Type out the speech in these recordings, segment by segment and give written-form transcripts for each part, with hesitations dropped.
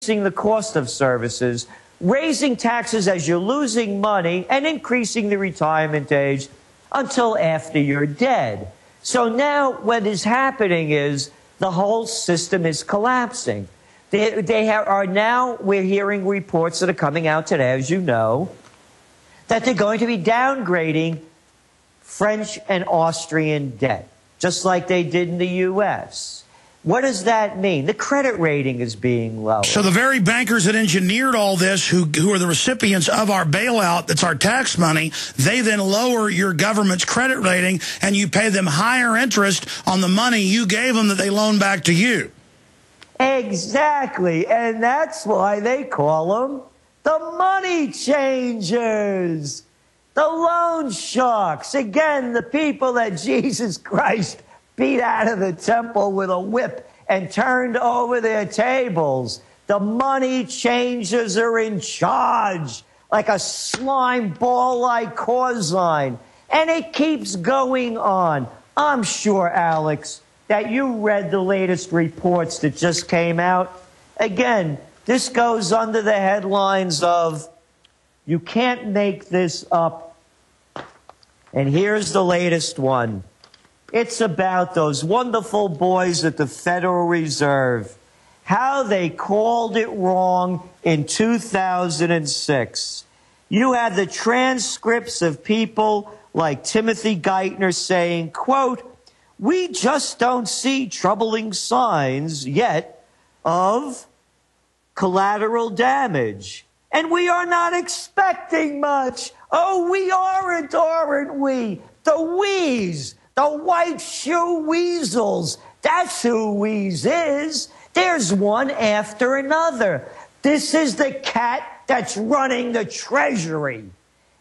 the cost of services, raising taxes as you're losing money, and increasing the retirement age until after you're dead. So now what is happening is the whole system is collapsing. We're hearing reports that are coming out today, as you know, that they're going to be downgrading French and Austrian debt, just like they did in the U.S. What does that mean? The credit rating is being lowered. So the very bankers that engineered all this, who are the recipients of our bailout, that's our tax money, they then lower your government's credit rating, and you pay them higher interest on the money you gave them that they loan back to you. Exactly. And that's why they call them the money changers, the loan sharks. Again, the people that Jesus Christ beat out of the temple with a whip and turned over their tables. The money changers are in charge, like a slime ball like Corzine. And it keeps going on. I'm sure, Alex, that you read the latest reports that just came out. Again, this goes under the headlines of, you can't make this up. And here's the latest one. It's about those wonderful boys at the Federal Reserve, how they called it wrong in 2006. You had the transcripts of people like Timothy Geithner saying, quote, "We just don't see troubling signs yet of collateral damage. And we are not expecting much. Oh, we aren't we? The we's. The white shoe weasels. That's who Wheeze is. There's one after another. This is the cat that's running the Treasury.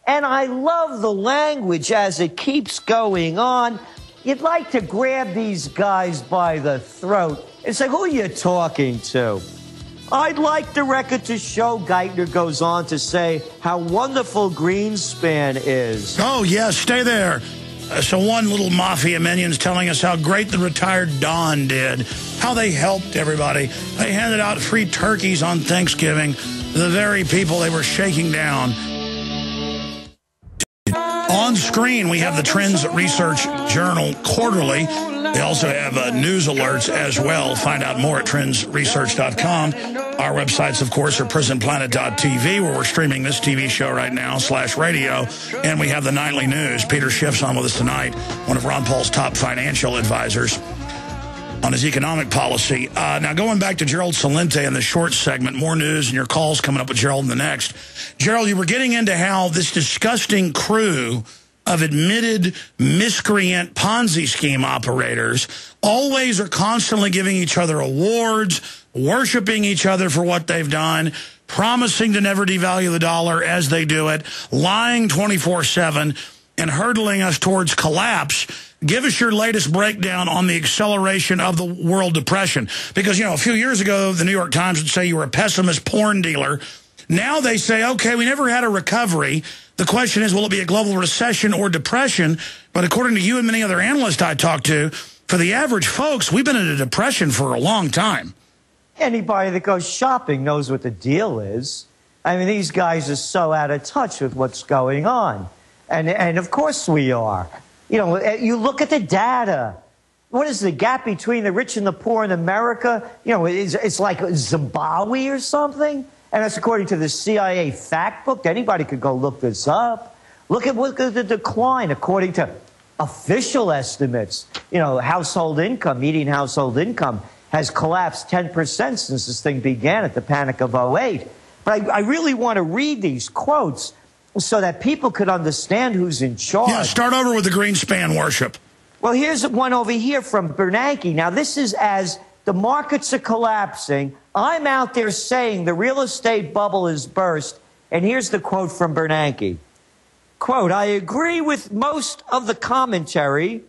And I love the language as it keeps going on. You'd like to grab these guys by the throat and say, who are you talking to? I'd like the record to show, Geithner goes on to say, how wonderful Greenspan is. Oh, yes, stay there. So one little mafia minion's telling us how great the retired Don did, how they helped everybody. They handed out free turkeys on Thanksgiving, the very people they were shaking down. On screen, we have the Trends Research Journal Quarterly. They also have news alerts as well. Find out more at trendsresearch.com. Our websites, of course, are prisonplanet.tv, where we're streaming this TV show right now, /radio. And we have the nightly news. Peter Schiff's on with us tonight, one of Ron Paul's top financial advisors on his economic policy. Now, going back to Gerald Celente in the short segment, more news and your calls coming up with Gerald in the next. Gerald, you were getting into how this disgusting crew of admitted miscreant Ponzi scheme operators always are constantly giving each other awards, worshiping each other for what they've done, promising to never devalue the dollar as they do it, lying 24/7, and hurtling us towards collapse. Give us your latest breakdown on the acceleration of the world depression. Because, you know, a few years ago, the New York Times would say you were a pessimist porn dealer. Now they say, okay, we never had a recovery. The question is, will it be a global recession or depression? But according to you and many other analysts I talked to, for the average folks, we've been in a depression for a long time. Anybody that goes shopping knows what the deal is. I mean, these guys are so out of touch with what's going on. And of course we are. You know, you look at the data. What is the gap between the rich and the poor in America? You know, it's like Zimbabwe or something. And that's according to the CIA fact book. Anybody could go look this up. Look at the decline according to official estimates. You know, household income, median household income has collapsed 10% since this thing began at the Panic of '08. But I really want to read these quotes so that people could understand who's in charge. Yeah, start over with the Greenspan worship. Well, here's one over here from Bernanke. Now, this is as the markets are collapsing. I'm out there saying the real estate bubble is burst. And here's the quote from Bernanke. Quote, I agree with most of the commentary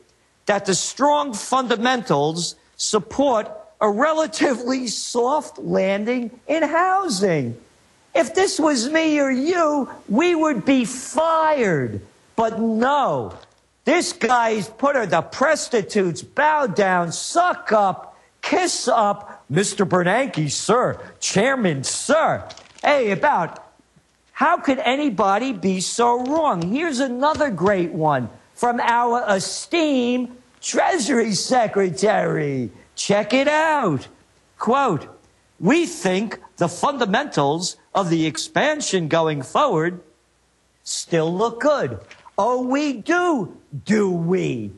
that the strong fundamentals support a relatively soft landing in housing. If this was me or you, we would be fired. But no, this guy's put her, the prostitutes, bow down, suck up, kiss up, Mr. Bernanke, sir, Chairman, sir. Hey, about how could anybody be so wrong? Here's another great one from our esteemed Treasury Secretary. Check it out. Quote, we think the fundamentals of the expansion going forward still look good. Oh, we do we?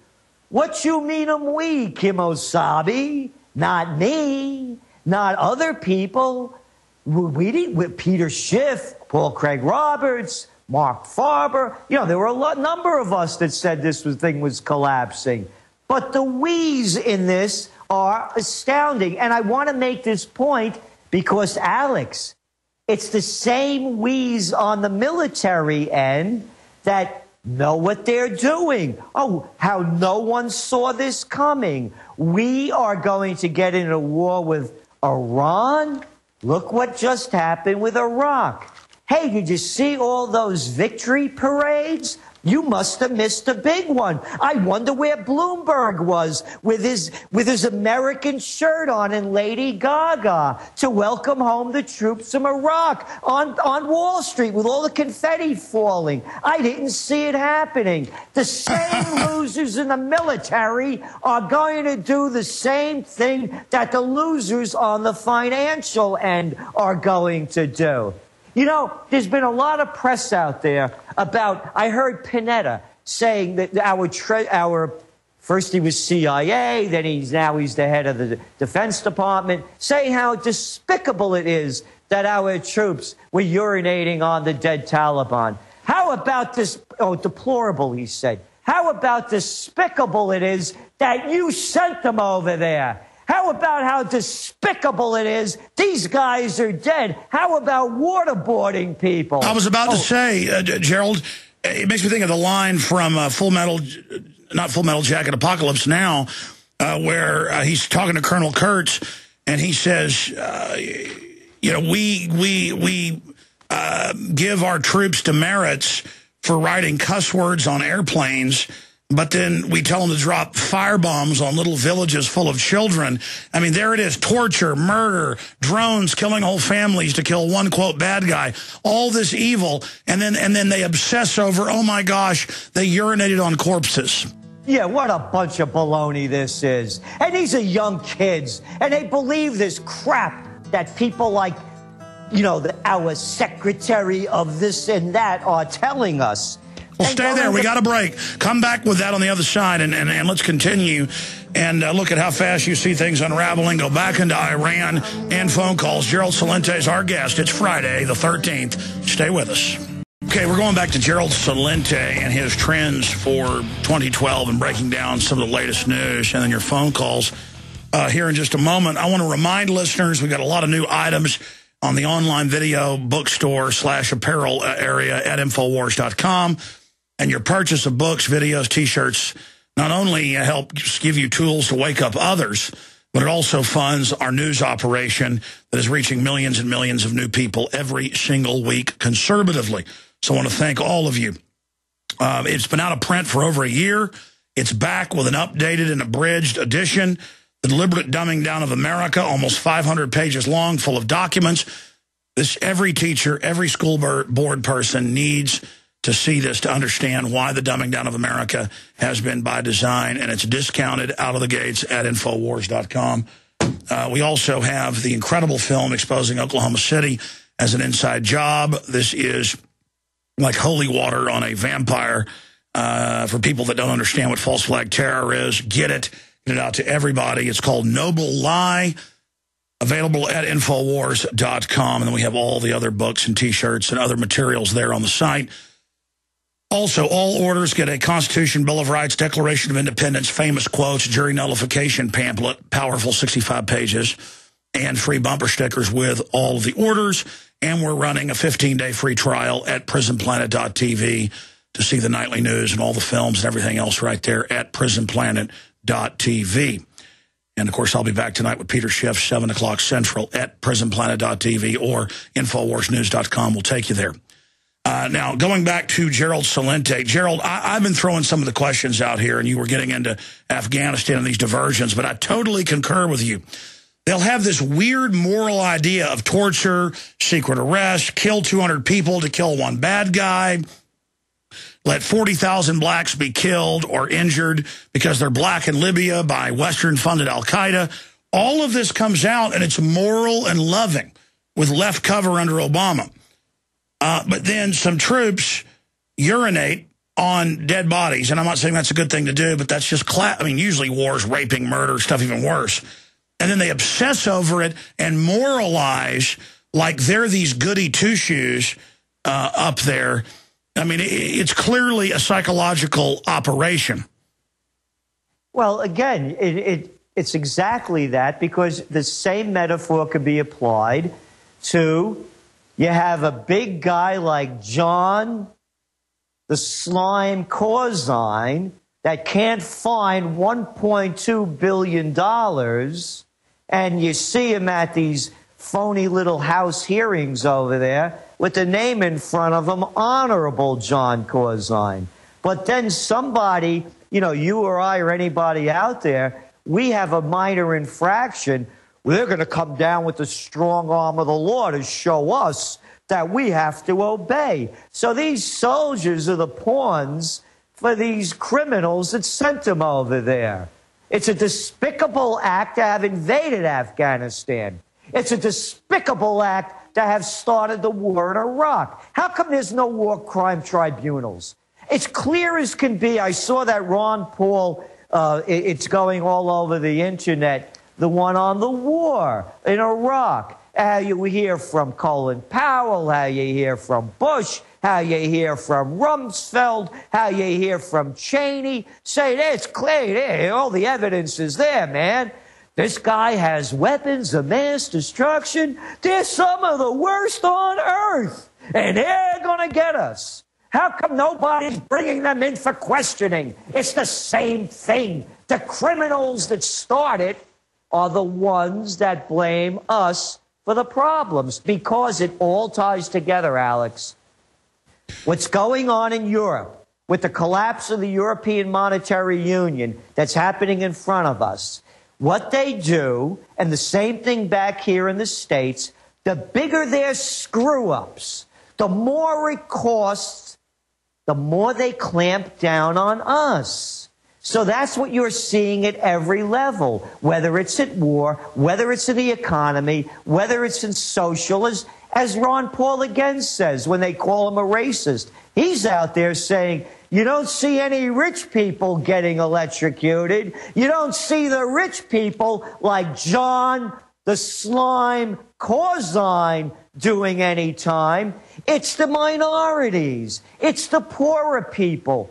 What you mean we, Kimosabi? Not me, not other people. We didn't, with Peter Schiff, Paul Craig Roberts, Mark Farber. You know, there were a number of us that said this thing was collapsing. But the we's in this are astounding. And I want to make this point because, Alex, it's the same we's on the military end that know what they're doing. Oh, how no one saw this coming. We are going to get in a war with Iran. Look what just happened with Iraq. Hey, did you see all those victory parades? You must have missed a big one. I wonder where Bloomberg was with his American shirt on and Lady Gaga to welcome home the troops from Iraq on Wall Street with all the confetti falling. I didn't see it happening. The same losers in the military are going to do the same thing that the losers on the financial end are going to do. You know, there's been a lot of press out there about, I heard Panetta saying that our first he was CIA, then he's the head of the Defense Department, saying how despicable it is that our troops were urinating on the dead Taliban. How about this, deplorable, he said. How about despicable it is that you sent them over there? How about how despicable it is? These guys are dead. How about waterboarding people? I was about to say, Gerald, it makes me think of the line from not Full Metal Jacket, Apocalypse Now, where he's talking to Colonel Kurtz, and he says, you know, we give our troops demerits for writing cuss words on airplanes, but then we tell them to drop firebombs on little villages full of children. I mean, there it is. Torture, murder, drones, killing whole families to kill one, quote, bad guy. All this evil. And then they obsess over, oh, my gosh, they urinated on corpses. Yeah, what a bunch of baloney this is. And these are young kids. And they believe this crap that people like, you know, our secretary of this and that are telling us. Well, stay there. We got a break. Come back with that on the other side, and let's continue and look at how fast you see things unraveling. Go back into Iran and phone calls. Gerald Celente is our guest. It's Friday, the 13th. Stay with us. Okay, we're going back to Gerald Celente and his trends for 2012 and breaking down some of the latest news and then your phone calls here in just a moment. I want to remind listeners we've got a lot of new items on the online video bookstore / apparel area at Infowars.com. And your purchase of books, videos, T-shirts not only helps give you tools to wake up others, but it also funds our news operation that is reaching millions and millions of new people every single week conservatively. So I want to thank all of you. It's been out of print for over a year. It's back with an updated and abridged edition, The Deliberate Dumbing Down of America, almost 500 pages long, full of documents. Every teacher, every school board person needs to see this, to understand why the dumbing down of America has been by design, and it's discounted out of the gates at Infowars.com. We also have the incredible film exposing Oklahoma City as an inside job. This is like holy water on a vampire for people that don't understand what false flag terror is. Get it out to everybody. It's called Noble Lie, available at Infowars.com. And then we have all the other books and T-shirts and other materials there on the site. Also, all orders get a Constitution, Bill of Rights, Declaration of Independence, famous quotes, jury nullification pamphlet, powerful 65 pages, and free bumper stickers with all of the orders. And we're running a 15-day free trial at prisonplanet.tv to see the nightly news and all the films and everything else right there at prisonplanet.tv. And, of course, I'll be back tonight with Peter Schiff, 7 o'clock Central at prisonplanet.tv, or InfoWarsNews.com will take you there. Now, going back to Gerald Celente. Gerald, I've been throwing some of the questions out here, and you were getting into Afghanistan and these diversions, but I totally concur with you. they'll have this weird moral idea of torture, secret arrest, kill 200 people to kill one bad guy, let 40,000 blacks be killed or injured because they're black in Libya by Western-funded al-Qaeda. All of this comes out, and it's moral and loving with left cover under Obama. But then some troops urinate on dead bodies, and I'm not saying that's a good thing to do, but that's just usually wars, raping, murder, stuff even worse. And then they obsess over it and moralize like they're these goody two-shoes up there. I mean, it's clearly a psychological operation. Well, again, it's exactly that, because the same metaphor could be applied to, you have a big guy like John the Slime Corzine that can't find $1.2 billion, and you see him at these phony little House hearings over there with the name in front of him, Honorable John Corzine. But then somebody, you or I or anybody out there, we have a minor infraction, they're going to come down with the strong arm of the law to show us that we have to obey. So these soldiers are the pawns for these criminals that sent them over there. It's a despicable act to have invaded Afghanistan. It's a despicable act to have started the war in Iraq. How come there's no war crime tribunals? It's clear as can be. I saw that Ron Paul, it's going all over the internet, the one on the war in Iraq. How you hear from Colin Powell, how you hear from Bush, how you hear from Rumsfeld, how you hear from Cheney. Say, it's clear, all the evidence is there, man. This guy has weapons of mass destruction. They're some of the worst on earth, and they're going to get us. How come nobody's bringing them in for questioning? It's the same thing. The criminals that started are the ones that blame us for the problems, because it all ties together, Alex. What's going on in Europe with the collapse of the European Monetary Union that's happening in front of us, what they do, and the same thing back here in the States, the bigger their screw-ups, the more it costs, the more they clamp down on us. So that's what you're seeing at every level, whether it's at war, whether it's in the economy, whether it's in social, as Ron Paul again says when they call him a racist. He's out there saying, you don't see any rich people getting electrocuted. You don't see the rich people like John the Slime Corzine doing any time. It's the minorities. It's the poorer people.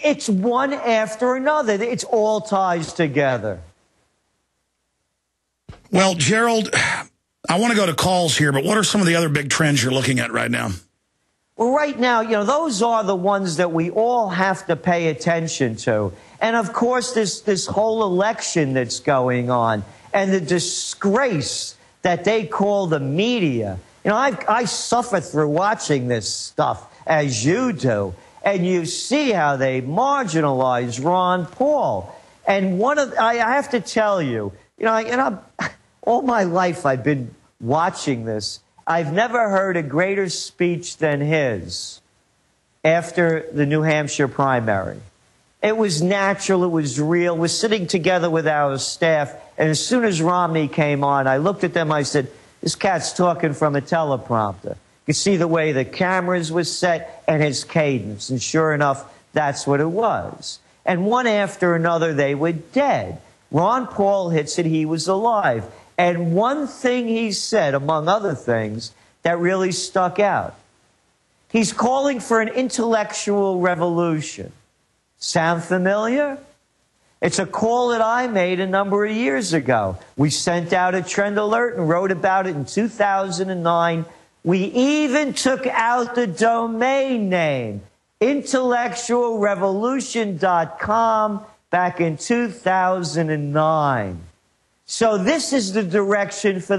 It's one after another. It's all ties together. Well, Gerald, I want to go to calls here, but what are some of the other big trends you're looking at right now? Well, right now, those are the ones that we all have to pay attention to. And, of course, this whole election that's going on and the disgrace that they call the media. I suffer through watching this stuff, as you do. And you see how they marginalize Ron Paul. And I have to tell you, all my life I've been watching this. I've never heard a greater speech than his after the New Hampshire primary. It was natural. It was real. We're sitting together with our staff, and as soon as Romney came on, I looked at them. I said, this cat's talking from a teleprompter. You see the way the cameras were set and his cadence. And sure enough, that's what it was. And one after another, they were dead. Ron Paul had said he was alive. And one thing he said, among other things, that really stuck out. He's calling for an intellectual revolution. Sound familiar? It's a call that I made a number of years ago. We sent out a trend alert and wrote about it in 2009. We even took out the domain name, intellectualrevolution.com, back in 2009. So this is the direction for the